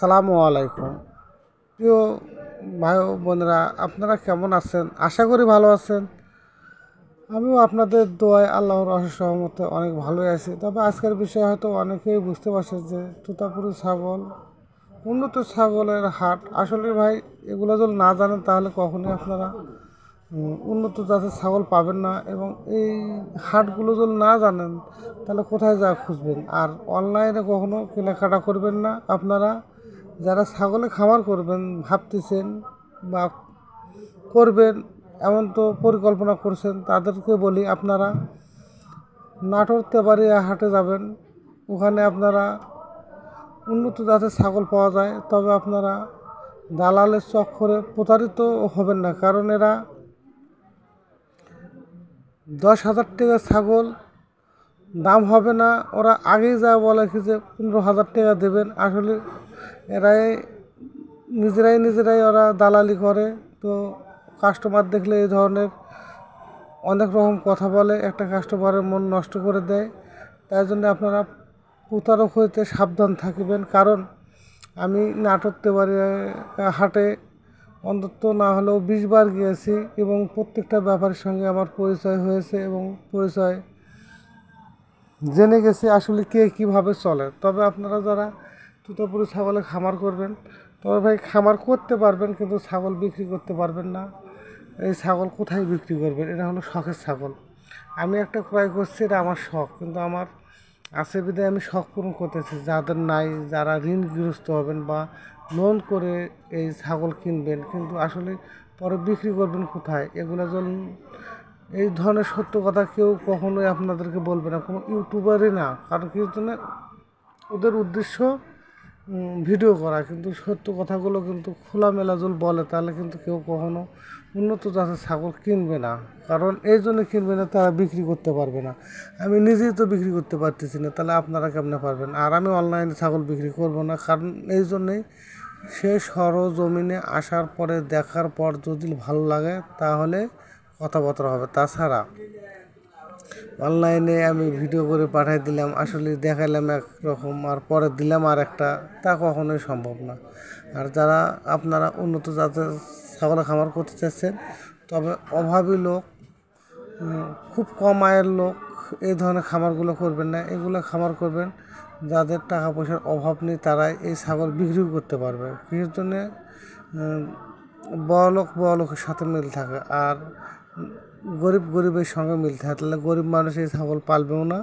আসসালামু আলাইকুম। প্রিয় ভাই ও বোনেরা, আপনারা কেমন আছেন? আশা করি ভালো আছেন। আমিও আপনাদের দোয়ায় আল্লাহর অশেষ রহমতে অনেক ভালোই আছি। তবে আজকের বিষয় হয়তো অনেকেই বুঝতে পারছে যে তোতাপুরি ছাগল, উন্নত ছাগলের হাট। আসলে ভাই এগুলো যদি না জানেন তাহলে কখনোই আপনারা উন্নত জাতের ছাগল পাবেন না, এবং এই হাটগুলো যদি না জানেন তাহলে কোথায় যা খুঁজবেন। আর অনলাইনে কখনো কেনাকাটা করবেন না। আপনারা যারা ছাগলে খামার করবেন ভাবতেছেন বা করবেন, এমন তো পরিকল্পনা করছেন, তাদেরকে বলি আপনারা নাটোর তেবাড়িয়া হাটে যাবেন। ওখানে আপনারা উন্নত জাতের ছাগল পাওয়া যায়। তবে আপনারা দালালের চক্করে প্রতারিত হবেন না, কারণ এরা 10,000 টাকা ছাগল দাম হবে না। ওরা আগেই যা বলে কি যে 15,000 টাকা দেবেন, আসলে এরাই নিজেরাই ওরা দালালি করে। তো কাস্টমার দেখলে এই ধরনের অনেক রকম কথা বলে, একটা কাস্টমারের মন নষ্ট করে দেয়। তাই জন্য আপনারা প্রতারক হইতে সাবধান থাকবেন। কারণ আমি নাটোর তেবাড়িয়া হাটে অন্তত না হলেও 20 বার গিয়েছি, এবং প্রত্যেকটা ব্যাপারের সঙ্গে আমার পরিচয় হয়েছে এবং পরিচয় জেনে গেছি আসলে কে কীভাবে চলে। তবে আপনারা যারা তোতাপুরি ছাগলে খামার করবেন, তবে ভাই খামার করতে পারবেন কিন্তু ছাগল বিক্রি করতে পারবেন না। এই ছাগল কোথায় বিক্রি করবেন? এটা হলো শখের ছাগল। আমি একটা ক্রয় করছি, এটা আমার শখ, কিন্তু আমার আছে বিধায় আমি শখ পূরণ করতেছি। যাদের নাই, যারা ঋণগ্রস্ত হবেন বা লোন করে এই ছাগল কিনবেন, কিন্তু আসলে পরে বিক্রি করবেন কোথায়? এগুলো যখন এই ধরনের সত্য কথা কেউ কখনোই আপনাদেরকে বলবে না, কোনো ইউটিউবারই না। কারণ কি জন্য? ওদের উদ্দেশ্য ভিডিও করা, কিন্তু সত্য কথাগুলো কিন্তু খোলামেলা যদি বলে তাহলে কিন্তু কেউ কখনো উন্নত জাতের ছাগল কিনবে না। কারণ এই জন্য কিনবে না, তারা বিক্রি করতে পারবে না। আমি নিজেই তো বিক্রি করতে পারতেছি না, তাহলে আপনারা কেমনে পারবেন? আর আমি অনলাইনে ছাগল বিক্রি করব না, কারণ এই জন্যেই সে সরজমিনে আসার পরে দেখার পর যদি ভালো লাগে তাহলে কথাবার্তা হবে। তাছাড়া অনলাইনে আমি ভিডিও করে পাঠিয়ে দিলাম, আসলে দেখাইলাম একরকম আর পরে দিলাম আর একটা, তা কখনোই সম্ভব না। আর যারা আপনারা উন্নত জাতের ছাগল খামার করতে চাচ্ছেন, তবে অভাবী লোক, খুব কম আয়ের লোক এই ধরনের খামারগুলো করবেন না। এগুলো খামার করবেন যাদের টাকা পয়সার অভাব নেই, তারাই এই ছাগল বিক্রিও করতে পারবে। কিছুর জন্যে বড়লোকের সাথে মিল থাকে, আর গরিবের সঙ্গে মিল থাকে। তাহলে গরিব মানুষ এই ছাগল পালবেও না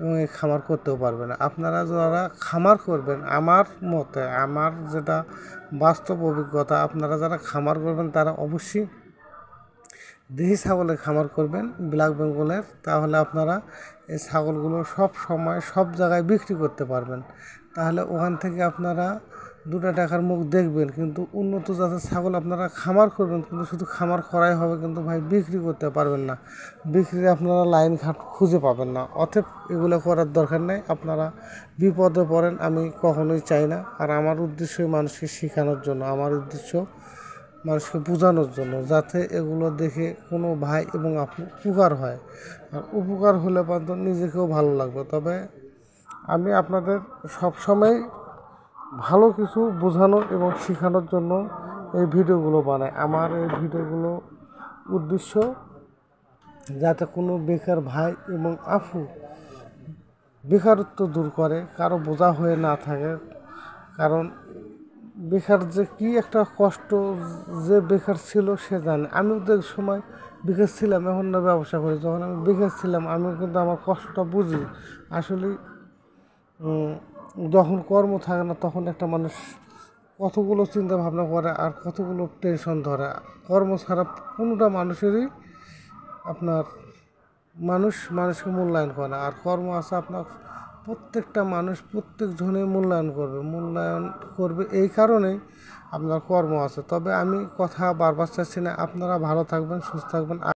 এবং এই খামার করতেও পারবে না। আপনারা যারা খামার করবেন, আমার মতে, আমার যেটা বাস্তব অভিজ্ঞতা, আপনারা যারা খামার করবেন তারা অবশ্যই দেশি ছাগলের খামার করবেন, ব্ল্যাক বেঙ্গলের। তাহলে আপনারা এই ছাগলগুলো সব সময় সব জায়গায় বিক্রি করতে পারবেন। তাহলে ওখান থেকে আপনারা 2টা টাকার মুখ দেখবেন। কিন্তু উন্নত জাতের ছাগল আপনারা খামার করবেন, কিন্তু শুধু খামার করাই হবে, কিন্তু ভাই বিক্রি করতে পারবেন না। বিক্রি আপনারা লাইন ঘাট খুঁজে পাবেন না। অতএব এগুলো করার দরকার নেই। আপনারা বিপদে পড়েন, আমি কখনোই চাই না। আর আমার উদ্দেশ্যই মানুষকে শেখানোর জন্য, আমার উদ্দেশ্য মানুষকে বোঝানোর জন্য, যাতে এগুলো দেখে কোনো ভাই এবং আপু উপকার হয়। আর উপকার হলে পর্যন্ত নিজেকেও ভালো লাগবে। তবে আমি আপনাদের সবসময় ভালো কিছু বোঝানোর এবং শেখানোর জন্য এই ভিডিওগুলো বানাই। আমার এই ভিডিওগুলো উদ্দেশ্য যাতে কোনো বেকার ভাই এবং আপু বেকারত্ব দূর করে, কারো বোঝা হয়ে না থাকে। কারণ বেকার যে কী একটা কষ্ট, যে বেকার ছিল সে জানে। আমিও তো এক সময় বেকার ছিলাম, এখন না ব্যবসা করি। যখন আমি বেকার ছিলাম আমিও কিন্তু আমার কষ্টটা বুঝি। আসলে যখন কর্ম থাকে না তখন একটা মানুষ কতগুলো চিন্তা ভাবনা করে আর কতগুলো টেনশন ধরে। কর্ম ছাড়া কোনোটা মানুষেরই আপনার মানুষকে মূল্যায়ন করে না। আর কর্ম আছে আপনার, প্রত্যেকটা মানুষ প্রত্যেকজনে মূল্যায়ন করবে এই কারণেই আপনার কর্ম আছে। তবে আমি কথা বারবার চাচ্ছি না। আপনারা ভালো থাকবেন, সুস্থ থাকবেন।